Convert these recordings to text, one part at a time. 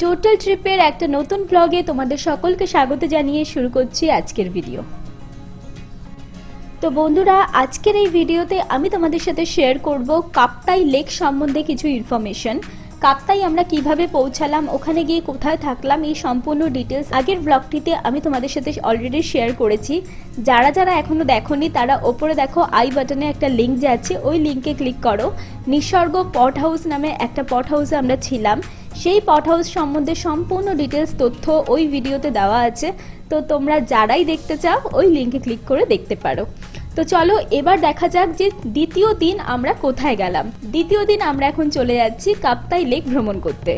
Total ট্রিপের একটা নতুন ব্লগে তোমাদের সকলকে স্বাগত জানিয়ে শুরু করছি আজকের ভিডিও। তো বন্ধুরা, আজকের এই ভিডিওতে আমি তোমাদের সাথে শেয়ার করব কাপ্তাই লেক সম্বন্ধে কিছু ইনফরমেশন। কাপ্তাই আমরা কিভাবে পৌঁছালাম, ওখানে গিয়ে কোথায় থাকলাম, এই সম্পূর্ণ ডিটেলস আগের ব্লগটিতে আমি তোমাদের সাথে অলরেডি শেয়ার করেছি। যারা যারা এখনো দেখোনি তারা ওপরে দেখো আই বাটনে একটা লিঙ্ক যাচ্ছে, ওই লিঙ্কে ক্লিক করো। নিসর্গ পট হাউস নামে একটা পট হাউসে আমরা ছিলাম, সেই পট হাউস সম্বন্ধে সম্পূর্ণ ডিটেলস তথ্য ওই ভিডিওতে দেওয়া আছে। তো তোমরা যারাই দেখতে চাও ওই লিঙ্কে ক্লিক করে দেখতে পারো। তো চলো এবার দেখা যাক যে দ্বিতীয় দিন আমরা কোথায় গেলাম। দ্বিতীয় দিন আমরা এখন চলে যাচ্ছি কাপ্তাই লেক ভ্রমণ করতে।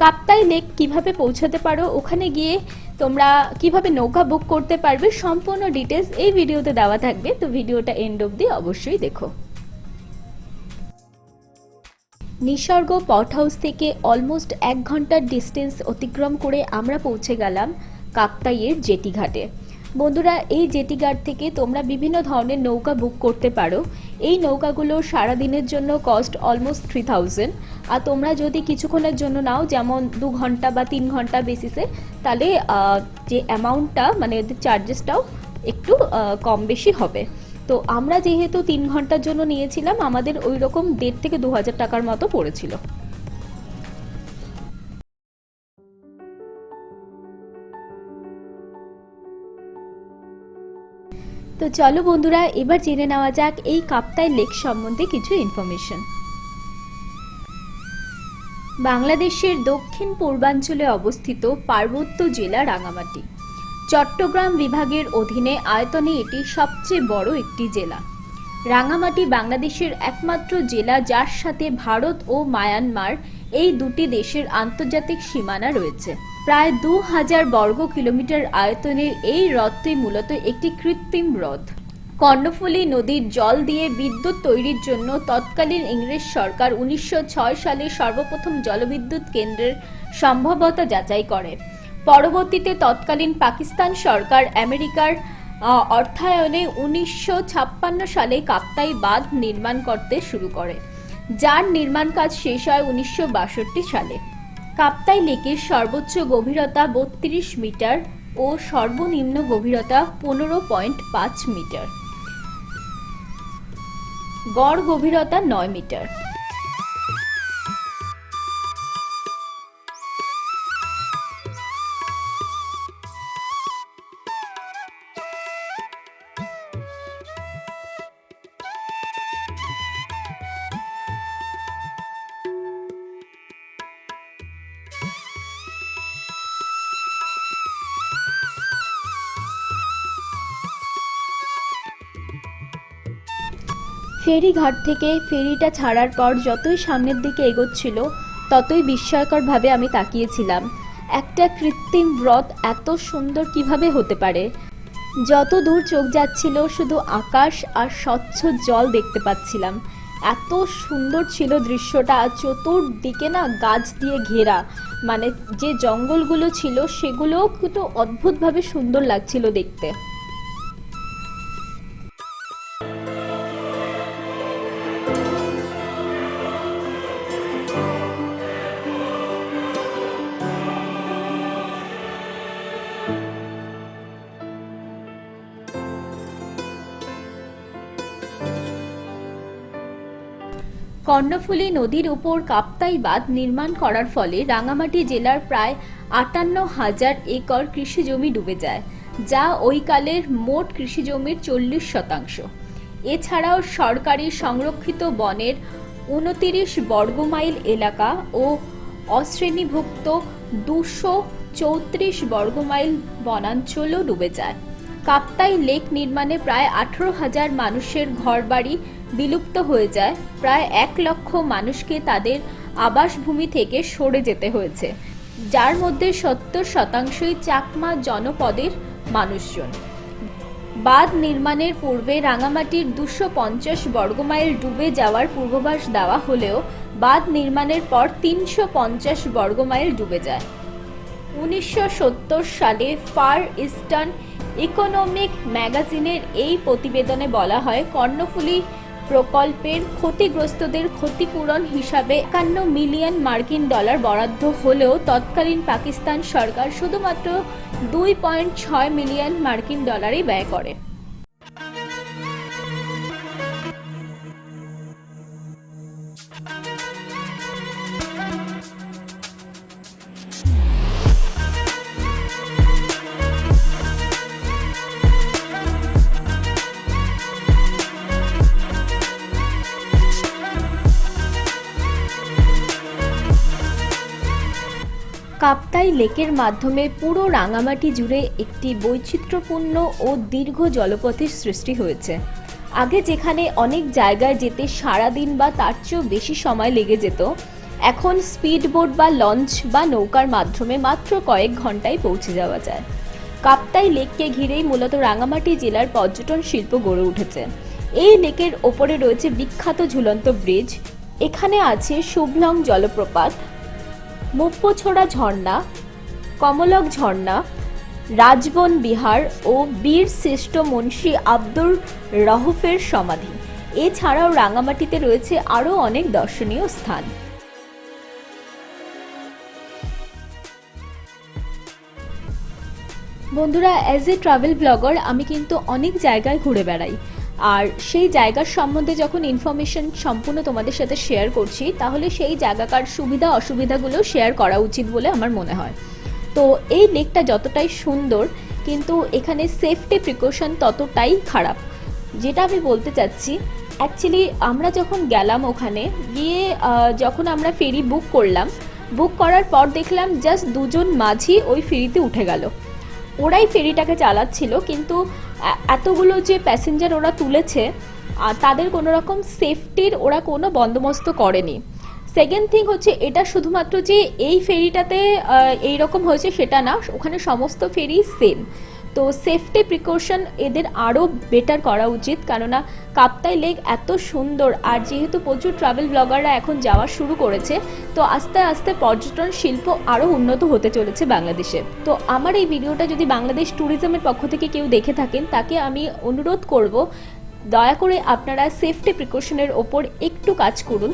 কাপ্তাই লেক কিভাবে পৌঁছাতে পারো, ওখানে গিয়ে তোমরা কিভাবে নৌকা বুক করতে পারবে, সম্পূর্ণ ডিটেলস এই ভিডিওতে দেওয়া থাকবে। তো ভিডিওটা এন্ড অবধি অবশ্যই দেখো। নিসর্গ পট হাউস থেকে অলমোস্ট 1 ঘন্টার ডিস্টেন্স অতিক্রম করে আমরা পৌঁছে গেলাম কাপ্তাইয়ের জেটি ঘাটে। বন্ধুরা, এই জেটি ঘাট থেকে তোমরা বিভিন্ন ধরনের নৌকা বুক করতে পারো। এই নৌকাগুলো সারাদিনের জন্য কস্ট অলমোস্ট 3000, আর তোমরা যদি কিছুক্ষণের জন্য নাও, যেমন 2 ঘন্টা বা 3 ঘন্টা বেসিসে, তাহলে যে অ্যামাউন্টটা মানে ওদের চার্জেসটাও একটু কম বেশি হবে। তো আমরা যেহেতু 3 ঘন্টার জন্য নিয়েছিলাম, আমাদের ওই রকম 1,500 থেকে 2,000 টাকার মতো পড়েছিল। তো চলো বন্ধুরা, এবার জেনে নেওয়া যাক এই কাপ্তাই লেক সম্বন্ধে কিছু ইনফরমেশন। বাংলাদেশের দক্ষিণ পূর্বাঞ্চলে অবস্থিত পার্বত্য জেলা রাঙামাটি চট্টগ্রাম বিভাগের অধীনে আয়তনে এটি সবচেয়ে বড় একটি জেলা। রাঙামাটি বাংলাদেশের একমাত্র জেলা যার সাথে ভারত ও মায়ানমার এই দুটি দেশের আন্তর্জাতিক সীমানা রয়েছে। প্রায় 2000 বর্গ কিলোমিটার আয়তনের এই হ্রদটি মূলত একটি কৃত্রিম হ্রদ। কর্ণফুলী নদীর জল দিয়ে বিদ্যুৎ তৈরির জন্য তৎকালীন ইংরেজ সরকার 1906 সালে সর্বপ্রথম জলবিদ্যুৎ কেন্দ্রের সম্ভাব্যতা যাচাই করে। পরবর্তীতে তৎকালীন পাকিস্তান সরকার আমেরিকার অর্থায়নে 1956 সালে কাপ্তাই বাঁধ নির্মাণ করতে শুরু করে, যার নির্মাণ কাজ শেষ হয় 1962 সালে। কাপ্তাই লেকের সর্বোচ্চ গভীরতা 32 মিটার ও সর্বনিম্ন গভীরতা 15.5 মিটার। গড় গভীরতা 9 মিটার। ফেরিঘাট থেকে ফেরিটা ছাড়ার পর যতই সামনের দিকে এগোচ্ছিল ততই বিস্ময়করভাবে আমি তাকিয়েছিলাম। একটা কৃত্রিম হ্রদ এত সুন্দর কিভাবে হতে পারে? যত দূর চোখ যাচ্ছিল শুধু আকাশ আর স্বচ্ছ জল দেখতে পাচ্ছিলাম। এত সুন্দর ছিল দৃশ্যটা। চতুর্দিকে না গাছ দিয়ে ঘেরা, মানে যে জঙ্গলগুলো ছিল সেগুলোও কিন্তু অদ্ভুতভাবে সুন্দর লাগছিল দেখতে। কর্ণফুলী নদীর উপর কাপ্তাই বাঁধ নির্মাণ করার ফলে রাঙামাটি জেলার প্রায় 58,000 একর কৃষিজমি ডুবে যায়, যা ওই কালের মোট কৃষিজমির 40%। এছাড়াও সরকারি সংরক্ষিত বনের 29 বর্গমাইল এলাকা ও অশ্রেণীভুক্ত 234 বর্গমাইল বনাঞ্চলও ডুবে যায়। কাপ্তাই লেক নির্মাণে প্রায় 18,000 মানুষের ঘরবাড়ি বিলুপ্ত হয়ে যায়। প্রায় 1 লক্ষ মানুষকে তাদের আবাসভূমি থেকে সরে যেতে হয়েছে, যার মধ্যে 70%ই চাকমা জনপদের মানুষজন। বাঁধ নির্মাণের পূর্বে রাঙামাটির 250 বর্গমাইল ডুবে যাওয়ার পূর্বাভাস দেওয়া হলেও বাঁধ নির্মাণের পর 350 বর্গমাইল ডুবে যায়। 1970 সালে ফার ইস্টার্ন ইকোনমিক ম্যাগাজিনের এই প্রতিবেদনে বলা হয়, কর্ণফুলী প্রকল্পের ক্ষতিগ্রস্তদের ক্ষতিপূরণ হিসাবে 51 মিলিয়ন মার্কিন ডলার বরাদ্দ হলেও তৎকালীন পাকিস্তান সরকার শুধুমাত্র 2.6 মিলিয়ন মার্কিন ডলারই ব্যয় করে। কাপ্তাই লেকের মাধ্যমে পুরো রাঙামাটি জুড়ে একটি বৈচিত্র্যপূর্ণ ও দীর্ঘ জলপথের সৃষ্টি হয়েছে। আগে যেখানে অনেক জায়গায় যেতে সারাদিন বা তার চেয়েও বেশি সময় লেগে যেত, এখন স্পিডবোট বা লঞ্চ বা নৌকার মাধ্যমে মাত্র কয়েক ঘন্টায় পৌঁছে যাওয়া যায়। কাপ্তাই লেককে ঘিরেই মূলত রাঙামাটি জেলার পর্যটন শিল্প গড়ে উঠেছে। এই লেকের ওপরে রয়েছে বিখ্যাত ঝুলন্ত ব্রিজ, এখানে আছে শুভলং জলপ্রপাত, মুপ্পছড়া ঝর্ণা, কমলক ঝর্ণা, রাজবন বিহার ও বীর শ্রেষ্ঠ মুন্সি আব্দুর রউফের সমাধি। এছাড়াও রাঙামাটিতে রয়েছে আরও অনেক দর্শনীয় স্থান। বন্ধুরা, অ্যাজ এ ট্রাভেল ব্লগার আমি কিন্তু অনেক জায়গায় ঘুরে বেড়াই, আর সেই জায়গার সম্বন্ধে যখন ইনফরমেশন সম্পূর্ণ তোমাদের সাথে শেয়ার করছি, তাহলে সেই জায়গাকার সুবিধা অসুবিধাগুলো শেয়ার করা উচিত বলে আমার মনে হয়। তো এই লেকটা যতটাই সুন্দর, কিন্তু এখানে সেফটি প্রিকশন ততটাই খারাপ। যেটা আমি বলতে চাচ্ছি, অ্যাকচুয়ালি আমরা যখন গেলাম ওখানে গিয়ে যখন আমরা ফেরি বুক করার পর দেখলাম জাস্ট দুজন মাঝি ওই ফেরিতে উঠে গেল। ওরাই ফেরিটাকে চালাচ্ছিল, কিন্তু এতগুলো যে প্যাসেঞ্জার ওরা তুলেছে আর তাদের কোনো রকম সেফটির ওরা কোনো বন্দোবস্ত করেনি। সেকেন্ড থিং হচ্ছে, এটা শুধুমাত্র যে এই ফেরিটাতে এইরকম হয়েছে সেটা না, ওখানে সমস্ত ফেরি সেম। তো সেফটি প্রিকশন এদের আরও বেটার করা উচিত, কেননা কাপ্তাই লেক এত সুন্দর, আর যেহেতু প্রচুর ট্রাভেল ব্লগাররা এখন যাওয়া শুরু করেছে, তো আস্তে আস্তে পর্যটন শিল্প আরও উন্নত হতে চলেছে বাংলাদেশে। তো আমার এই ভিডিওটা যদি বাংলাদেশ ট্যুরিজমের পক্ষ থেকে কেউ দেখে থাকেন, তাকে আমি অনুরোধ করব, দয়া করে আপনারা সেফটি প্রিকশনের ওপর একটু কাজ করুন,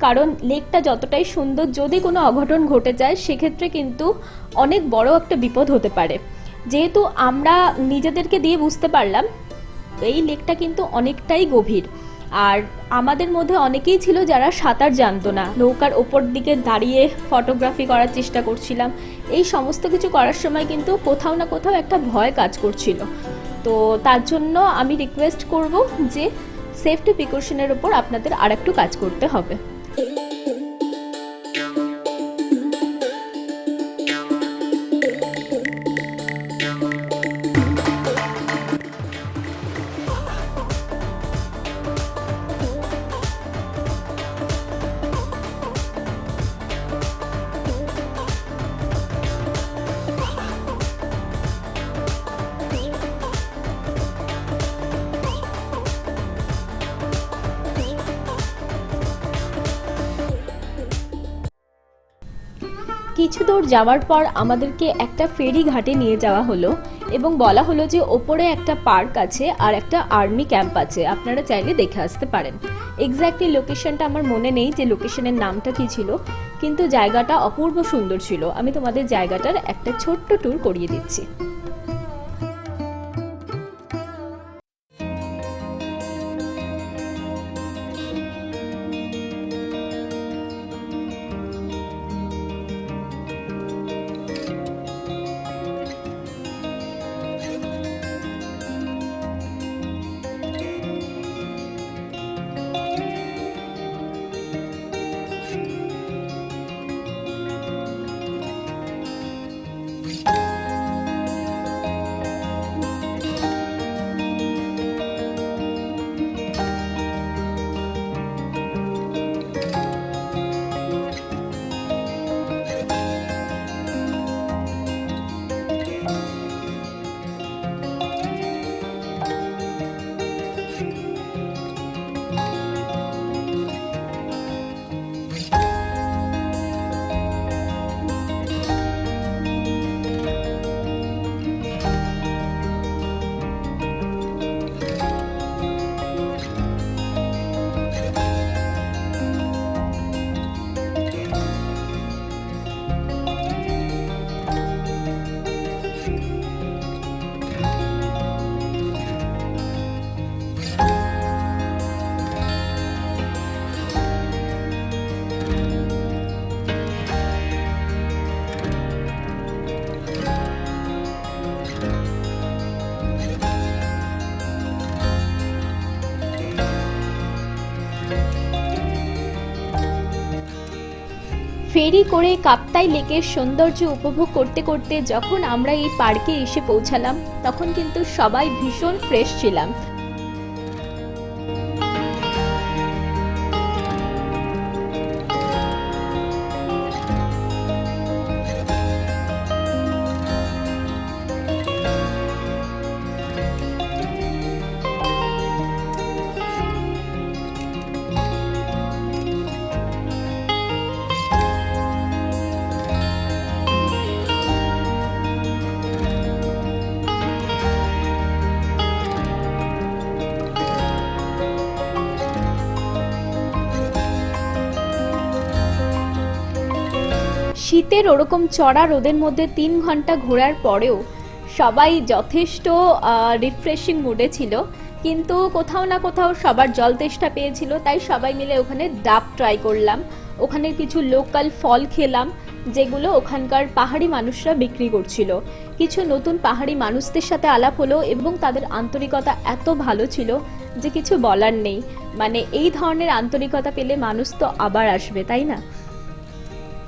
কারণ লেকটা যতটাই সুন্দর, যদি কোনো অঘটন ঘটে যায় সেক্ষেত্রে কিন্তু অনেক বড় একটা বিপদ হতে পারে। যেহেতু আমরা নিজেদেরকে দিয়ে বুঝতে পারলাম এই লেকটা কিন্তু অনেকটাই গভীর, আর আমাদের মধ্যে অনেকেই ছিল যারা সাঁতার জানতো না, নৌকার ওপর দিকে দাঁড়িয়ে ফটোগ্রাফি করার চেষ্টা করছিলাম। এই সমস্ত কিছু করার সময় কিন্তু কোথাও না কোথাও একটা ভয় কাজ করছিল। তো তার জন্য আমি রিকোয়েস্ট করব যে সেফটি প্রিকশনের ওপর আপনাদের আর একটু কাজ করতে হবে। কিছু দূর যাওয়ার পর আমাদেরকে একটা ফেরি ঘাটে নিয়ে যাওয়া হলো এবং বলা হলো যে ওপরে একটা পার্ক আছে আর একটা আর্মি ক্যাম্প আছে, আপনারা চাইলে দেখে আসতে পারেন। এক্স্যাক্টলি লোকেশনটা আমার মনে নেই যে লোকেশনের নামটা কী ছিল, কিন্তু জায়গাটা অপূর্ব সুন্দর ছিল। আমি তোমাদের জায়গাটার একটা ছোট্ট ট্যুর করিয়ে দিচ্ছি। ফেরি করে কাপ্তাই লেকের সৌন্দর্য উপভোগ করতে করতে যখন আমরা এই পার্কে এসে পৌঁছালাম তখন কিন্তু সবাই ভীষণ ফ্রেশ ছিলাম। শীতের ওরকম চড়া রোদের মধ্যে 3 ঘন্টা ঘোরার পরেও সবাই যথেষ্ট রিফ্রেশিং মুডে ছিল, কিন্তু কোথাও না কোথাও সবার জল তেষ্টা পেয়েছিল, তাই সবাই মিলে ওখানে ডাব ট্রাই করলাম। ওখানে কিছু লোকাল ফল খেলাম যেগুলো ওখানকার পাহাড়ি মানুষরা বিক্রি করছিল। কিছু নতুন পাহাড়ি মানুষদের সাথে আলাপ হলো এবং তাদের আন্তরিকতা এত ভালো ছিল যে কিছু বলার নেই। মানে এই ধরনের আন্তরিকতা পেলে মানুষ তো আবার আসবে, তাই না?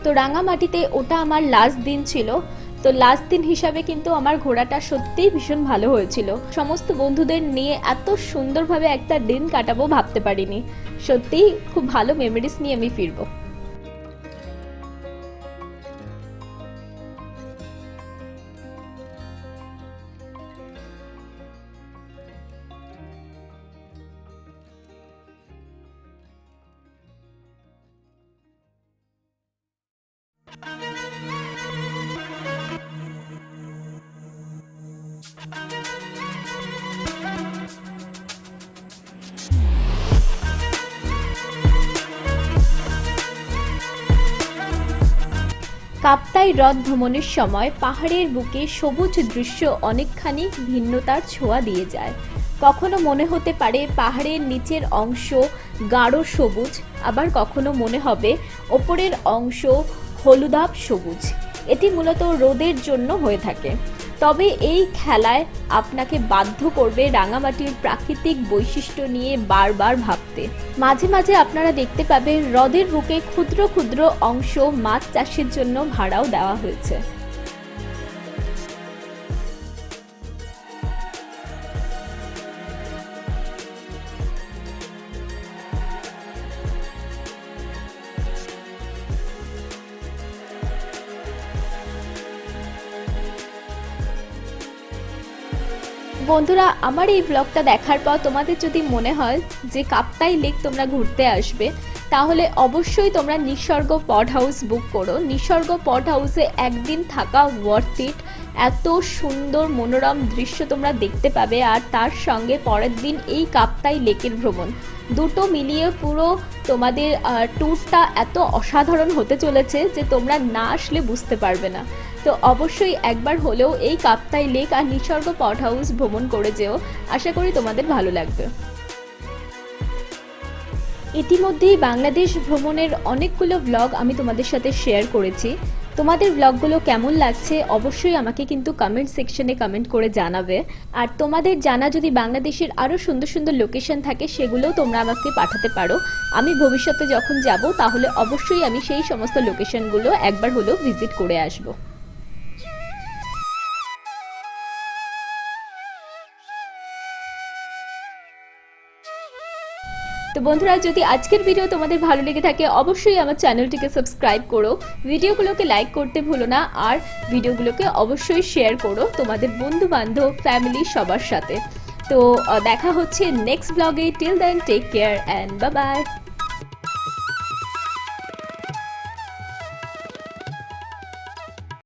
তো রাঙামাটিতে ওটা আমার লাস্ট দিন ছিল। তো লাস্ট দিন হিসাবে কিন্তু আমার ঘোরাটা সত্যিই ভীষণ ভালো হয়েছিল। সমস্ত বন্ধুদের নিয়ে এত সুন্দরভাবে একটা দিন কাটাবো ভাবতে পারিনি। সত্যিই খুব ভালো মেমোরিজ নিয়ে আমি ফিরবো। কাপ্তাই হ্রদ ভ্রমণের সময় পাহাড়ের বুকে সবুজ দৃশ্য অনেকখানি ভিন্নতার ছোঁয়া দিয়ে যায়। কখনো মনে হতে পারে পাহাড়ের নিচের অংশ গাঢ় সবুজ, আবার কখনো মনে হবে ওপরের অংশ হলুদাভ সবুজ। এটি মূলত রোদের জন্য হয়ে থাকে। তবে এই খেলায় আপনাকে বাধ্য করবে রাঙামাটির প্রাকৃতিক বৈশিষ্ট্য নিয়ে বারবার ভাবতে। মাঝে মাঝে আপনারা দেখতে পাবেন হ্রদের বুকে ক্ষুদ্র ক্ষুদ্র অংশ মাছ চাষের জন্য ভাড়াও দেওয়া হয়েছে। বন্ধুরা, আমার এই ব্লগটা দেখার পর তোমাদের যদি মনে হয় যে কাপ্তাই লেক তোমরা ঘুরতে আসবে, তাহলে অবশ্যই তোমরা নিসর্গ পড হাউস বুক করো। নিসর্গ পড হাউসে একদিন থাকা ওয়ার্থ ইট। এত সুন্দর মনোরম দৃশ্য তোমরা দেখতে পাবে, আর তার সঙ্গে পরের দিন এই কাপ্তাই লেকের ভ্রমণ, দুটো মিলিয়ে পুরো তোমাদের ট্যুরটা এত অসাধারণ হতে চলেছে যে তোমরা না আসলে বুঝতে পারবে না। তো অবশ্যই একবার হলেও এই কাপ্তাই লেক আর নিসর্গ পড হাউস ভ্রমণ করে যেও। আশা করি তোমাদের ভালো লাগবে। ইতিমধ্যেই বাংলাদেশ ভ্রমণের অনেকগুলো ব্লগ আমি তোমাদের সাথে শেয়ার করেছি। তোমাদের ব্লগগুলো কেমন লাগছে অবশ্যই আমাকে কিন্তু কমেন্ট সেকশনে কমেন্ট করে জানাবে। আর তোমাদের জানা যদি বাংলাদেশের আরও সুন্দর সুন্দর লোকেশন থাকে সেগুলোও তোমরা আমাকে পাঠাতে পারো। আমি ভবিষ্যতে যখন যাব তাহলে অবশ্যই আমি সেই সমস্ত লোকেশনগুলো একবার হলেও ভিজিট করে আসবো। তো বন্ধুরা, যদি আজকের ভিডিও তোমাদের ভালো লেগে থাকে অবশ্যই আমার চ্যানেলটিকে সাবস্ক্রাইব করো, ভিডিওগুলোকে লাইক করতে ভুলো না, আর ভিডিওগুলোকে অবশ্যই শেয়ার করো তোমাদের বন্ধু বান্ধব ফ্যামিলি সবার সাথে। তো দেখা হচ্ছে নেক্সট ব্লগে। Till then take care and bye by.